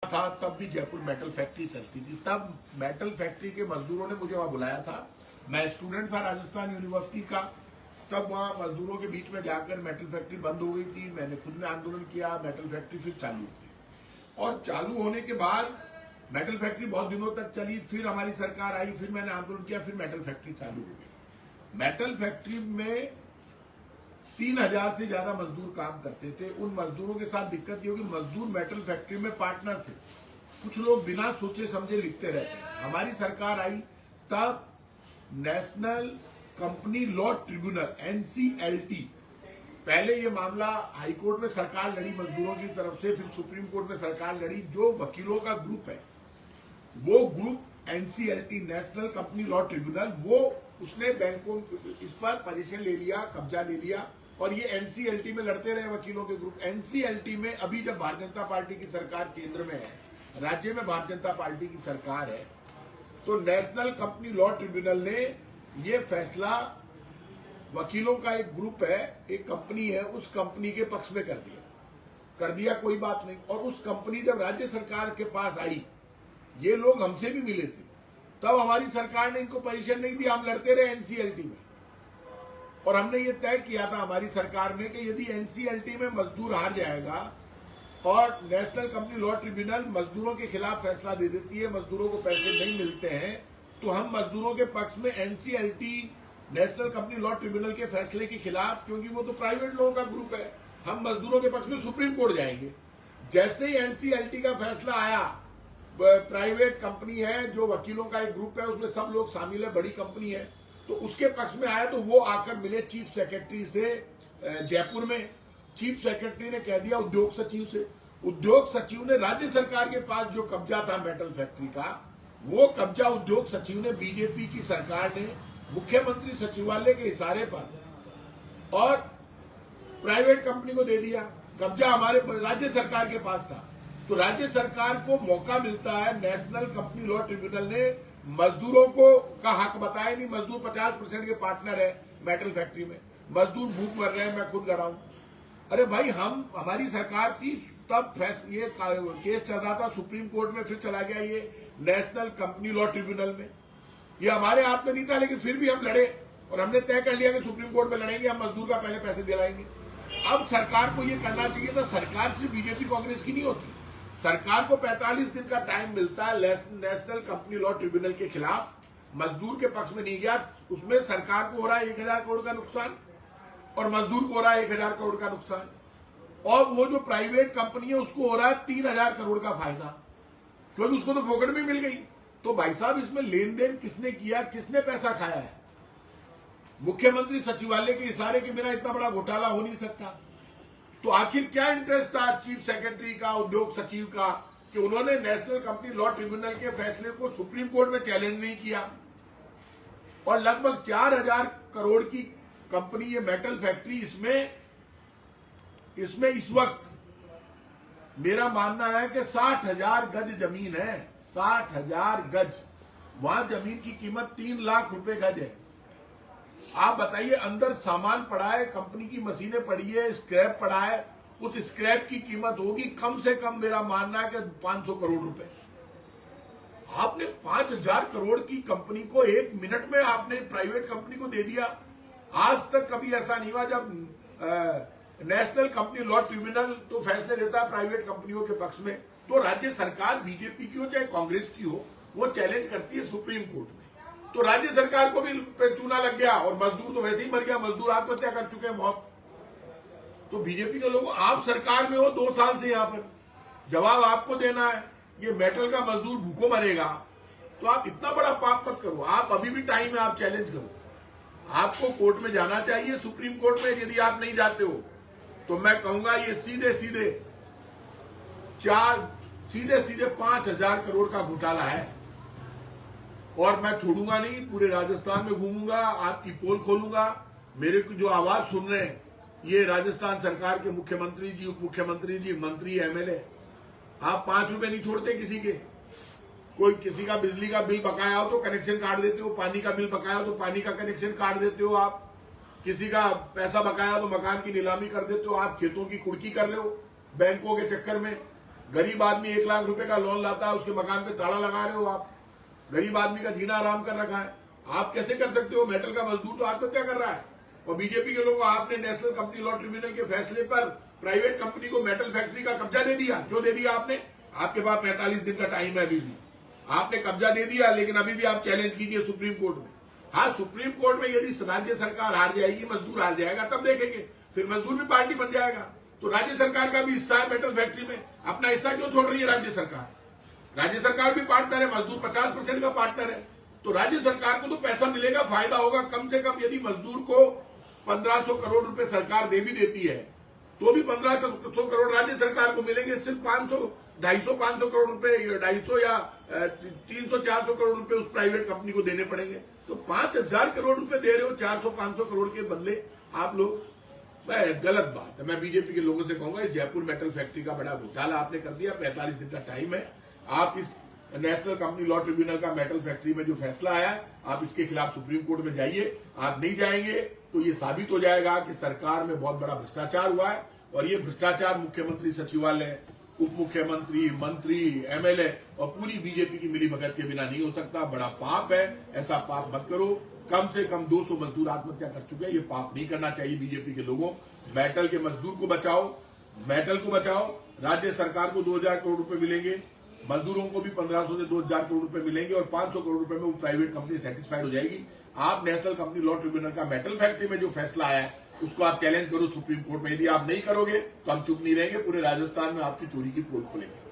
था तब भी जयपुर मेटल फैक्ट्री चलती थी। तब मेटल फैक्ट्री के मजदूरों ने मुझे वहां बुलाया था। मैं स्टूडेंट था राजस्थान यूनिवर्सिटी का। तब वहां मजदूरों के बीच में जाकर मेटल फैक्ट्री बंद हो गई थी। मैंने खुद ने आंदोलन किया, मेटल फैक्ट्री फिर चालू हुई और चालू होने के बाद मेटल फैक्ट्री बहुत दिनों तक चली। फिर हमारी सरकार आई, फिर मैंने आंदोलन किया, फिर मेटल फैक्ट्री चालू हो गई। मेटल फैक्ट्री में 3000 से ज्यादा मजदूर काम करते थे। उन मजदूरों के साथ दिक्कत ये होगी, मजदूर मेटल फैक्ट्री में पार्टनर थे। कुछ लोग बिना सोचे समझे लिखते रहते। हमारी सरकार आई तब national company law tribunal NCLT, पहले ये मामला हाईकोर्ट में सरकार लड़ी मजदूरों की तरफ से, फिर सुप्रीम कोर्ट में सरकार लड़ी। जो वकीलों का ग्रुप है वो group NCLT national company law tribunal, वो उसने बैंकों इस पर पोजीशन ले लिया, कब्जा ले लिया और ये NCLT में लड़ते रहे वकीलों के ग्रुप। NCLT में अभी जब भारतीय जनता पार्टी की सरकार केंद्र में है, राज्य में भारतीय जनता पार्टी की सरकार है, तो नेशनल कंपनी लॉ ट्रिब्यूनल ने ये फैसला, वकीलों का एक ग्रुप है, एक कंपनी है, उस कंपनी के पक्ष में कर दिया कोई बात नहीं। और उस कंपनी जब राज्य सरकार के पास आई, ये लोग हमसे भी मिले थे, तब हमारी सरकार ने इनको पोजीशन नहीं दी, हम लड़ते रहे NCLT में। और हमने ये तय किया था हमारी सरकार में कि यदि NCLT में मजदूर हार जाएगा और नेशनल कंपनी लॉ ट्रिब्यूनल मजदूरों के खिलाफ फैसला दे देती है, मजदूरों को पैसे नहीं मिलते हैं, तो हम मजदूरों के पक्ष में NCLT national company law tribunal के फैसले के खिलाफ, क्योंकि वो तो प्राइवेट लोगों का ग्रुप है, हम मजदूरों के पक्ष में सुप्रीम कोर्ट जाएंगे। जैसे ही NCLT का फैसला आया, प्राइवेट कंपनी है, जो वकीलों का एक ग्रुप है, उसमें सब लोग शामिल है, बड़ी कंपनी है, तो उसके पक्ष में आया, तो वो आकर मिले चीफ सेक्रेटरी से जयपुर में। चीफ सेक्रेटरी ने कह दिया उद्योग सचिव से। उद्योग सचिव ने राज्य सरकार के पास जो कब्जा था मेटल फैक्ट्री का, वो कब्जा उद्योग सचिव ने, बीजेपी की सरकार ने मुख्यमंत्री सचिवालय के इशारे पर और प्राइवेट कंपनी को दे दिया। कब्जा हमारे राज्य सरकार के पास था। तो राज्य सरकार को मौका मिलता है, नेशनल कंपनी लॉ ट्रिब्यूनल ने मजदूरों को का हक बताया नहीं। मजदूर 50% के पार्टनर है मेटल फैक्ट्री में, मजदूर भूख मर रहे हैं, मैं खुद लड़ा हूं। अरे भाई, हमारी सरकार थी तब ये केस चल रहा था सुप्रीम कोर्ट में, फिर चला गया ये नेशनल कंपनी लॉ ट्रिब्यूनल में। ये हमारे हाथ में नहीं था, लेकिन फिर भी हम लड़े और हमने तय कर लिया कि सुप्रीम कोर्ट में लड़ेंगे, हम मजदूर का पहले पैसे दिलाएंगे। अब सरकार को ये करना चाहिए था। सरकार सिर्फ बीजेपी कांग्रेस की नहीं होती, सरकार को 45 दिन का टाइम मिलता है नेशनल कंपनी लॉ ट्रिब्यूनल के खिलाफ। मजदूर के पक्ष में नहीं गया, उसमें सरकार को हो रहा है 1000 करोड़ का नुकसान और मजदूर को हो रहा है 1000 करोड़ का नुकसान, और वो जो प्राइवेट कंपनी है उसको हो रहा है 3000 करोड़ का फायदा, क्योंकि उसको तो फोकट में मिल गई। तो भाई साहब, इसमें लेन देन किसने किया, किसने पैसा खाया है? मुख्यमंत्री सचिवालय के इशारे के बिना इतना बड़ा घोटाला हो नहीं सकता। तो आखिर क्या इंटरेस्ट था चीफ सेक्रेटरी का, उद्योग सचिव का, कि उन्होंने नेशनल कंपनी लॉ ट्रिब्यूनल के फैसले को सुप्रीम कोर्ट में चैलेंज नहीं किया? और लगभग 4000 करोड़ की कंपनी ये मेटल फैक्ट्री, इसमें इस वक्त मेरा मानना है कि 60,000 गज जमीन है, 60,000 गज। वहां जमीन की कीमत 3 लाख रुपए गज है। आप बताइए, अंदर सामान पड़ा है, कंपनी की मशीनें पड़ी है, स्क्रैप पड़ा है, उस स्क्रैप की कीमत होगी कम से कम, मेरा मानना है कि 500 करोड़ रुपए। आपने 5000 करोड़ की कंपनी को 1 मिनट में आपने प्राइवेट कंपनी को दे दिया। आज तक कभी ऐसा नहीं हुआ। जब नेशनल कंपनी लॉ ट्रिब्यूनल तो फैसले देता है प्राइवेट कंपनियों के पक्ष में, तो राज्य सरकार बीजेपी की हो चाहे कांग्रेस की हो, वो चैलेंज करती है सुप्रीम कोर्ट में। तो राज्य सरकार को भी चूना लग गया और मजदूर तो वैसे ही मर गया, मजदूर आत्महत्या कर चुके हैं बहुत। तो बीजेपी के लोग, आप सरकार में हो 2 साल से, यहां पर जवाब आपको देना है। ये मेटल का मजदूर भूखों मरेगा, तो आप इतना बड़ा पाप मत करो। आप अभी भी टाइम है, आप चैलेंज करो। आपको कोर्ट में जाना चाहिए, सुप्रीम कोर्ट में। यदि आप नहीं जाते हो तो मैं कहूंगा ये सीधे सीधे 5000 करोड़ का घोटाला है। और मैं छोड़ूंगा नहीं, पूरे राजस्थान में घूमूंगा, आपकी पोल खोलूंगा। मेरे को जो आवाज सुन रहे हैं, ये राजस्थान सरकार के मुख्यमंत्री जी, उप मुख्यमंत्री जी, मंत्री, MLA, आप 5 रुपए नहीं छोड़ते किसी के। कोई किसी का बिजली का बिल बकाया हो तो कनेक्शन काट देते हो, पानी का बिल बकाया हो तो पानी का कनेक्शन काट देते हो आप, किसी का पैसा बकाया हो तो मकान की नीलामी कर देते हो आप, खेतों की कुर्की कर रहे हो बैंकों के चक्कर में। गरीब आदमी 1 लाख रुपए का लोन लाता है, उसके मकान पे ताला लगा रहे हो आप। गरीब आदमी का जीना आराम कर रखा है। आप कैसे कर सकते हो? मेटल का मजदूर तो आत्महत्या कर रहा है। और बीजेपी के लोगों, आपने नेशनल कंपनी लॉ ट्रिब्यूनल के फैसले पर प्राइवेट कंपनी को मेटल फैक्ट्री का कब्जा दे दिया। क्यों दे दिया आपने? आपके पास 45 दिन का टाइम है अभी भी। आपने कब्जा दे दिया, लेकिन अभी भी आप चैलेंज कीजिए सुप्रीम कोर्ट में। हाँ, सुप्रीम कोर्ट में यदि राज्य सरकार हार जाएगी, मजदूर हार जाएगा, तब देखेंगे, फिर मजदूर भी पार्टी बन जाएगा। तो राज्य सरकार का भी हिस्सा है मेटल फैक्ट्री में। अपना हिस्सा क्यों छोड़ रही है राज्य सरकार? राज्य सरकार भी पार्टनर है, मजदूर 50% का पार्टनर है। तो राज्य सरकार को तो पैसा मिलेगा, फायदा होगा। कम से कम यदि मजदूर को 1500 करोड़ रुपए सरकार दे भी देती है, तो भी 1500 करोड़ राज्य सरकार को मिलेंगे। सिर्फ 250-500 करोड़ रुपए, 250 या 300-400 करोड़ रुपए उस प्राइवेट कंपनी को देने पड़ेंगे। तो 5000 करोड़ रुपए दे रहे हो 400-500 करोड़ के बदले आप लोग। गलत बात है। मैं बीजेपी के लोगों से कहूंगा, जयपुर मेटल फैक्ट्री का बड़ा घोटाला आपने कर दिया। 45 दिन का टाइम है। आप इस नेशनल कंपनी लॉ ट्रिब्यूनल का मेटल फैक्ट्री में जो फैसला आया, आप इसके खिलाफ सुप्रीम कोर्ट में जाइए। आप नहीं जाएंगे तो ये साबित हो जाएगा कि सरकार में बहुत बड़ा भ्रष्टाचार हुआ है। और ये भ्रष्टाचार मुख्यमंत्री सचिवालय, उप मुख्यमंत्री, मंत्री, एमएलए और पूरी बीजेपी की मिलीभगत के बिना नहीं हो सकता। बड़ा पाप है, ऐसा पाप मत करो। कम से कम 200 मजदूर आत्महत्या कर चुके हैं। ये पाप नहीं करना चाहिए बीजेपी के लोगों। मेटल के मजदूर को बचाओ, मेटल को बचाओ। राज्य सरकार को 2000 करोड़ रुपए मिलेंगे, मजदूरों को भी 1500 से 2000 करोड़ रुपए मिलेंगे और 500 करोड़ रुपए में वो प्राइवेट कंपनी सेटिस्फाइड हो जाएगी। आप नेशनल कंपनी लॉ ट्रिब्यूनल का मेटल फैक्ट्री में जो फैसला आया है, उसको आप चैलेंज करो सुप्रीम कोर्ट में। यदि आप नहीं करोगे तो हम चुप नहीं रहेंगे। पूरे राजस्थान में आपकी चोरी की पोल खोलेंगे।